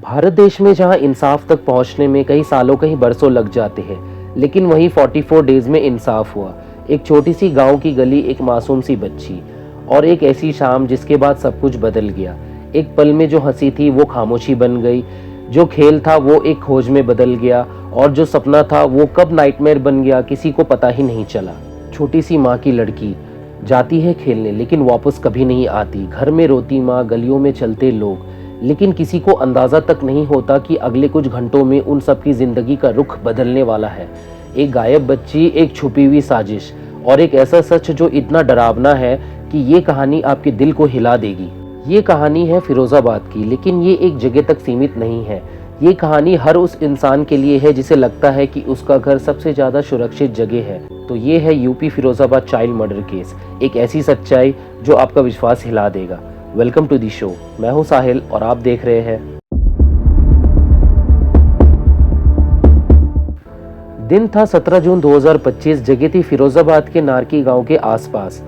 भारत देश में जहां इंसाफ तक पहुंचने में कई सालों कई बरसों लग जाते हैं, लेकिन वहीं 44 डेज में इंसाफ हुआ। एक छोटी सी गांव की गली, एक मासूम सी बच्ची और एक ऐसी शाम जिसके बाद सब कुछ बदल गया। एक पल में जो हंसी थी वो खामोशी बन गई, जो खेल था वो एक खोज में बदल गया और जो सपना था वो कब नाइटमेयर बन गया किसी को पता ही नहीं चला। छोटी सी माँ की लड़की जाती है खेलने लेकिन वापस कभी नहीं आती। घर में रोती माँ, गलियों में चलते लोग, लेकिन किसी को अंदाजा तक नहीं होता कि अगले कुछ घंटों में उन सब की जिंदगी का रुख बदलने वाला है। एक गायब बच्ची, एक छुपी हुई साजिश और एक ऐसा सच जो इतना डरावना है कि ये कहानी आपके दिल को हिला देगी। ये कहानी है फिरोजाबाद की, लेकिन ये एक जगह तक सीमित नहीं है। ये कहानी हर उस इंसान के लिए है जिसे लगता है कि उसका घर सबसे ज्यादा सुरक्षित जगह है। तो ये है UP Firozabad child murder case, एक ऐसी सच्चाई जो आपका विश्वास हिला देगा। Welcome to the show. मैं हूं साहिल और आप देख रहे हैं। दिन था 17 जून 2025। जगह थी फिरोजाबाद के नारकी गांव के आसपास।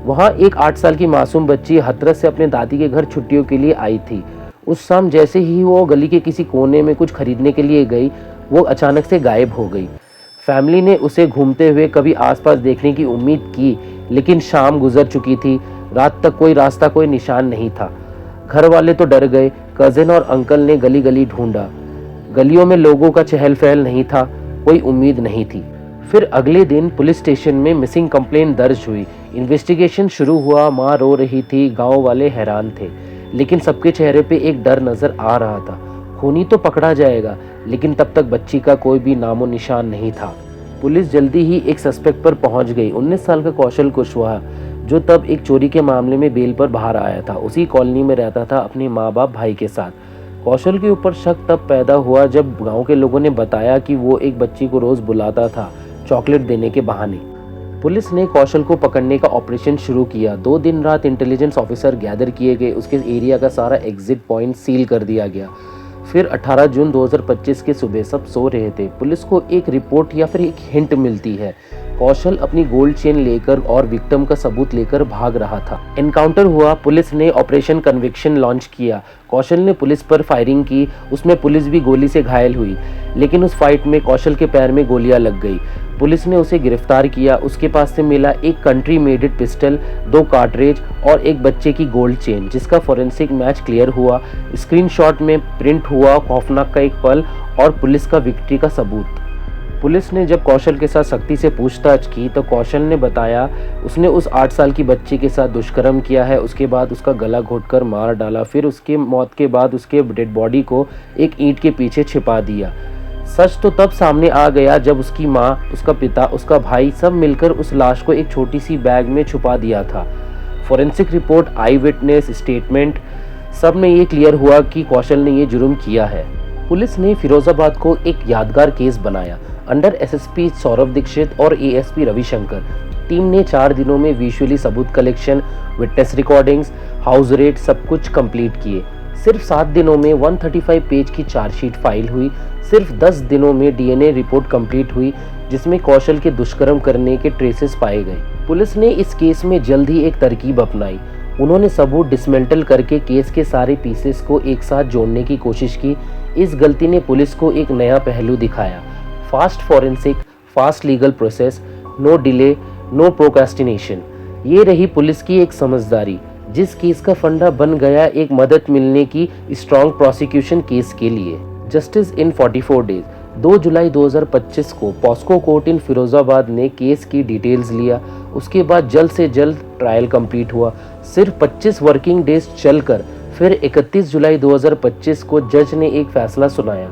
वहां एक 8 साल की मासूम बच्ची हथरस से अपने दादी के घर छुट्टियों के लिए आई थी। उस शाम जैसे ही वो गली के किसी कोने में कुछ खरीदने के लिए गई, वो अचानक से गायब हो गई। फैमिली ने उसे घूमते हुए कभी आसपास देखने की उम्मीद की, लेकिन शाम गुजर चुकी थी। रात तक कोई रास्ता, कोई निशान नहीं था। घर वाले तो डर गए। कजिन और अंकल ने गली गली ढूंढा। गलियों में लोगों का चहल पहल नहीं था, कोई उम्मीद नहीं थी। फिर अगले दिन पुलिस स्टेशन में मिसिंग कंप्लेंट दर्ज हुई। इन्वेस्टिगेशन शुरू हुआ। माँ रो रही थी, गांव वाले हैरान थे, लेकिन सबके चेहरे पे एक डर नजर आ रहा था। खूनी तो पकड़ा जाएगा, लेकिन तब तक बच्ची का कोई भी नामो निशान नहीं था। पुलिस जल्दी ही एक सस्पेक्ट पर पहुंच गई। 19 साल का कौशल कुशवाहा, जो तब एक चोरी के मामले में बेल पर बाहर आया था। उसी कॉलोनी में रहता था अपने माँ बाप भाई के साथ। कौशल के ऊपर शक तब पैदा हुआ जब गांव के लोगों ने बताया कि वो एक बच्ची को रोज बुलाता था चॉकलेट देने के बहाने। पुलिस ने कौशल को पकड़ने का ऑपरेशन शुरू किया। 2 दिन रात इंटेलिजेंस ऑफिसर गैदर किए गए। उसके एरिया का सारा एग्जिट पॉइंट सील कर दिया गया। फिर 18 जून 2025 के सुबह सब सो रहे थे। पुलिस को एक रिपोर्ट या फिर एक हिंट मिलती है। कौशल अपनी गोल्ड चेन लेकर और विक्टिम का सबूत लेकर भाग रहा था। एनकाउंटर हुआ। पुलिस ने ऑपरेशन कन्विक्शन लॉन्च किया। कौशल ने पुलिस पर फायरिंग की। उसमें पुलिस भी गोली से घायल हुई, लेकिन उस फाइट में कौशल के पैर में गोलियां लग गई। पुलिस ने उसे गिरफ्तार किया। उसके पास से मिला एक कंट्री मेडेड पिस्टल, 2 कार्ट्रिज और एक बच्चे की गोल्ड चेन, जिसका फोरेंसिक मैच क्लियर हुआ। स्क्रीनशॉट में प्रिंट हुआ खौफनाक का एक पल और पुलिस का विक्ट्री का सबूत। पुलिस ने जब कौशल के साथ सख्ती से पूछताछ की तो कौशल ने बताया उसने उस 8 साल की बच्ची के साथ दुष्कर्म किया है। उसके बाद उसका गला घोंटकर मार डाला। फिर उसके मौत के बाद उसके डेड बॉडी को एक ईंट के पीछे छिपा दिया। सच तो तब सामने आ गया जब उसकी माँ, उसका पिता, उसका भाई सब मिलकर उस लाश को एक छोटी सी बैग में छुपा दिया था। फोरेंसिक रिपोर्ट, आई विटनेस स्टेटमेंट, सब में ये क्लियर हुआ कि कौशल ने ये जुर्म किया है। पुलिस ने फिरोजाबाद को एक यादगार केस बनाया। अंडर एसएसपी सौरभ दीक्षित और एएसपी रविशंकर, टीम ने 4 दिनों में विजुअली सबूत collection, witness recordings, house red सब कुछ कंप्लीट किए। सिर्फ 7 दिनों में 135 पेज की चार्जशीट फाइल हुई। सिर्फ 10 दिनों में डीएनए रिपोर्ट कंप्लीट हुई, जिसमें कौशल के दुष्कर्म करने के ट्रेसेस पाए गए। पुलिस ने इस केस में जल्द ही एक तरकीब अपनाई। उन्होंने सबूत डिसमेंटल करके केस के सारे पीसेस को एक साथ जोड़ने की कोशिश की। इस गलती ने पुलिस को एक नया पहलू दिखाया। Fast forensic, fast legal process, no delay, no procrastination. ये रही पुलिस की एक समझदारी, जिस केस का फंडा बन गया एक मदद मिलने की स्ट्रॉन्ग प्रोसिक्यूशन केस के लिए। Justice in 44 days. 2 जुलाई 2025 को पॉस्को कोर्ट इन फिरोजाबाद ने केस की डिटेल्स लिया। उसके बाद जल्द से जल्द ट्रायल कंप्लीट हुआ। सिर्फ 25 वर्किंग डेज चलकर फिर 31 जुलाई 2025 को जज ने एक फैसला सुनाया।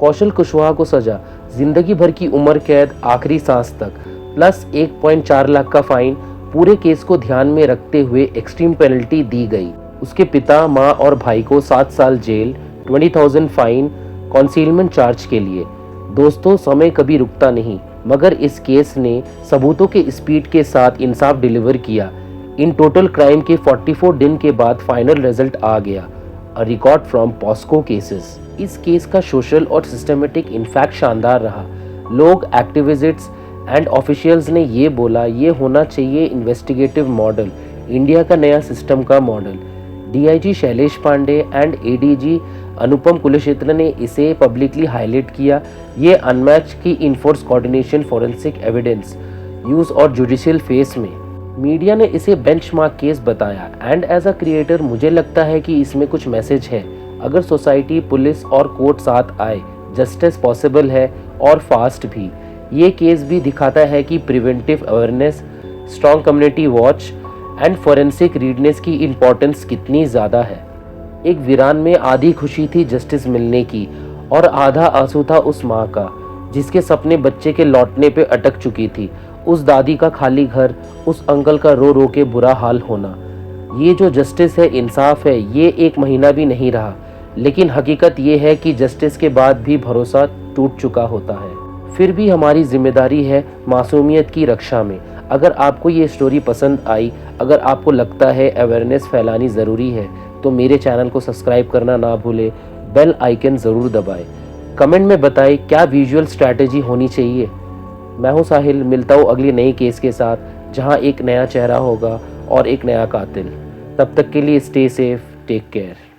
कौशल कुशवाहा को सजा, जिंदगी भर की उम्र कैद आखिरी सांस तक, प्लस 1.4 लाख का फाइन। पूरे केस को ध्यान में रखते हुए एक्सट्रीम पेनल्टी दी गई। उसके पिता, माँ और भाई को 7 साल जेल, 20,000 फाइन कंसीलमेंट चार्ज के लिए। दोस्तों, समय कभी रुकता नहीं, मगर इस केस ने सबूतों के स्पीड के साथ इंसाफ डिलीवर किया। इन टोटल क्राइम के 44 दिन के बाद फाइनल रिजल्ट आ गया, a record from POCSO cases. इस केस का सोशल और सिस्टमेटिक इम्पैक्ट शानदार रहा। लोग, एक्टिविस्ट्स एंड ऑफिशियल्स ने ये बोला ये होना चाहिए इन्वेस्टिगेटिव मॉडल, इंडिया का नया सिस्टम का model. DIG Shailesh Pandey and ADG Anupam Kulkshetra ने इसे पब्लिकली हाईलाइट किया। ये अनमैच की इनफोर्स कोऑर्डिनेशन, फॉरेंसिक एविडेंस यूज और जुडिशियल फेस में मीडिया ने इसे बेंचमार्क केस बताया। एंड एज अ क्रिएटर मुझे लगता है कि इसमें कुछ मैसेज है। अगर सोसाइटी, पुलिस और कोर्ट साथ आए, जस्टिस पॉसिबल है और फास्ट भी। ये केस भी दिखाता है कि preventive awareness, strong community watch and forensic readiness की इम्पोर्टेंस कितनी ज़्यादा है। एक वीरान में आधी खुशी थी जस्टिस मिलने की और आधा आंसू था उस माँ का जिसके सपने बच्चे के लौटने पे अटक चुकी थी। उस दादी का खाली घर, उस अंकल का रो रो के बुरा हाल होना। ये जो जस्टिस है, इंसाफ है, ये एक महीना भी नहीं रहा। लेकिन हकीकत ये है कि जस्टिस के बाद भी भरोसा टूट चुका होता है। फिर भी हमारी जिम्मेदारी है मासूमियत की रक्षा में। अगर आपको ये स्टोरी पसंद आई, अगर आपको लगता है अवेयरनेस फैलानी ज़रूरी है, तो मेरे चैनल को सब्सक्राइब करना ना भूलें, बेल आइकन ज़रूर दबाएं। कमेंट में बताएं क्या विजुअल स्ट्रैटेजी होनी चाहिए। मैं हूं साहिल, मिलता हूं अगली नई केस के साथ जहां एक नया चेहरा होगा और एक नया कातिल। तब तक के लिए स्टे सेफ, टेक केयर।